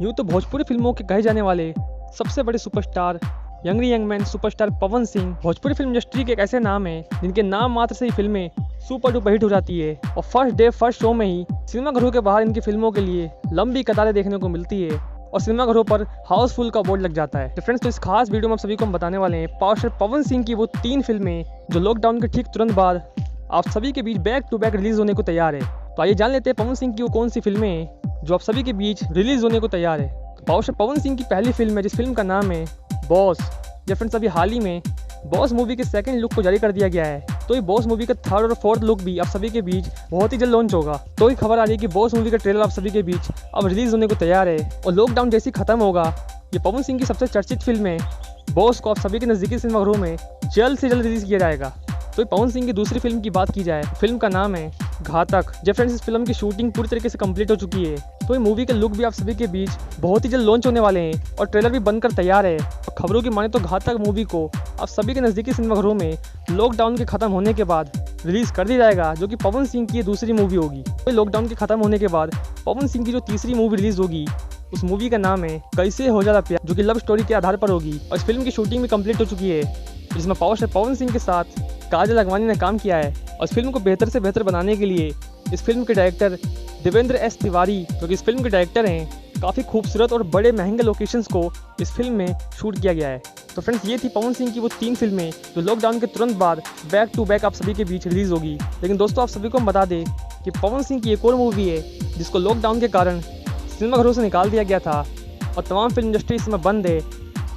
यूँ तो भोजपुरी फिल्मों के कहे जाने वाले सबसे बड़े superstar young man superstar Pawan Singh Bhojpuri film industry के एक ऐसे नाम हैं जिनके नाम मात्र से ही फिल्में सुपर डुपर हिट हो जाती है और फर्स्ट डे फर्स्ट शो में ही सिनेमाघरों के बाहर इनकी फिल्मों के लिए लंबी कतारें देखने को मिलती है और सिनेमाघरों पर हाउसफुल का बोर्ड लग जाता है। तो फ्रेंड्स, तो इस खास वीडियो में आप सभी को हम बताने वाले हैं पावर स्टार पवन सिंह की वो 3 फिल्में जो लॉकडाउन के ठीक तुरंत बाद आप सभी के बीच बैक टू बैक रिलीज होने को तैयार है। तो आइए जान लेते हैं पवन सिंह की वो कौन सी फिल्में हैं जो आप सभी के बीच रिलीज होने को तैयार है। तो पावर स्टार पवन सिंह की पहली फिल्म है जिस फिल्म का नाम है बॉस। या फ्रेंड्स, अभी हाल ही में बॉस मूवी के सेकंड लुक को जारी कर दिया गया है। तो ये बॉस मूवी का थर्ड और फोर्थ लुक भी आप सभी के बीच बहुत ही जल्द लॉन्च होगा। तो ये खबर आ रही है कि बॉस मूवी का ट्रेलर आप सभी के बीच अब रिलीज होने को तैयार है और लॉकडाउन जैसे खत्म होगा ये पवन सिंह की सबसे चर्चित फिल्म है बॉस को आप सभी के नज़दीकी सिनेमाघरों में जल्द से जल्द रिलीज किया जाएगा। तो पवन सिंह की दूसरी फिल्म की बात की जाए, फिल्म का नाम है घातक। जब फ्रेंड्स, इस फिल्म की शूटिंग पूरी तरीके से कंप्लीट हो चुकी है। तो ये मूवी के लुक भी आप सभी के बीच बहुत ही जल्द लॉन्च होने वाले हैं और ट्रेलर भी बनकर तैयार है। और खबरों की माने तो घातक मूवी को आप सभी के नज़दीकी सिनेमाघरों में लॉकडाउन के खत्म होने के बाद रिलीज कर दिया जाएगा, जो कि पवन सिंह की दूसरी मूवी होगी। तो लॉकडाउन के खत्म होने के बाद पवन सिंह की जो तीसरी मूवी रिलीज होगी उस मूवी का नाम है कैसे हो जाता प्यार, जो कि लव स्टोरी के आधार पर होगी। और इस फिल्म की शूटिंग भी कंप्लीट हो चुकी है जिसमें पावर स्टार पवन सिंह के साथ काजल अगवानी ने काम किया है। और इस फिल्म को बेहतर से बेहतर बनाने के लिए इस फिल्म के डायरेक्टर देवेंद्र एस तिवारी, जो कि इस फिल्म के डायरेक्टर हैं, काफ़ी खूबसूरत और बड़े महंगे लोकेशंस को इस फिल्म में शूट किया गया है। तो फ्रेंड्स, ये थी पवन सिंह की वो 3 फिल्में जो लॉकडाउन के तुरंत बाद बैक टू बैक आप सभी के बीच रिलीज होगी। लेकिन दोस्तों, आप सभी को हम बता दें कि पवन सिंह की एक और मूवी है जिसको लॉकडाउन के कारण सिनेमाघरों से निकाल दिया गया था और तमाम फिल्म इंडस्ट्री इसमें बंद है।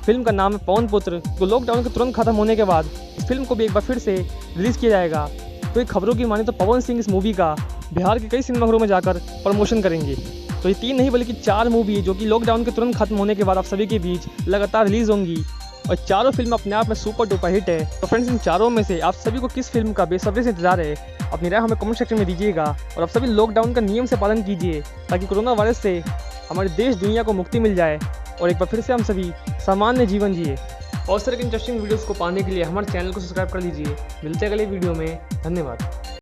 फिल्म का नाम है पवन पुत्र। तो लॉकडाउन के तुरंत खत्म होने के बाद इस फिल्म को भी एक बार फिर से रिलीज़ किया जाएगा। तो ये खबरों की माने तो पवन सिंह इस मूवी का बिहार के कई सिनेमाघरों में जाकर प्रमोशन करेंगे। तो ये 3 नहीं बल्कि 4 मूवी है जो कि लॉकडाउन के तुरंत खत्म होने के बाद आप सभी के बीच लगातार रिलीज़ होंगी और चारों फिल्म अपने आप में सुपर डुपर हिट है। तो फ्रेंड्स, इन चारों में से आप सभी को किस फिल्म का बेसब्री से इंतजार है, अपनी राय हमें कमेंट सेक्शन में दीजिएगा। और आप सभी लॉकडाउन का नियम से पालन कीजिए ताकि कोरोना वायरस से हमारे देश दुनिया को मुक्ति मिल जाए और एक बार फिर से हम सभी सामान्य जीवन जिए। और इस तरह के इंटरेस्टिंग वीडियोस को पाने के लिए हमारे चैनल को सब्सक्राइब कर लीजिए। मिलते हैं अगले वीडियो में। धन्यवाद।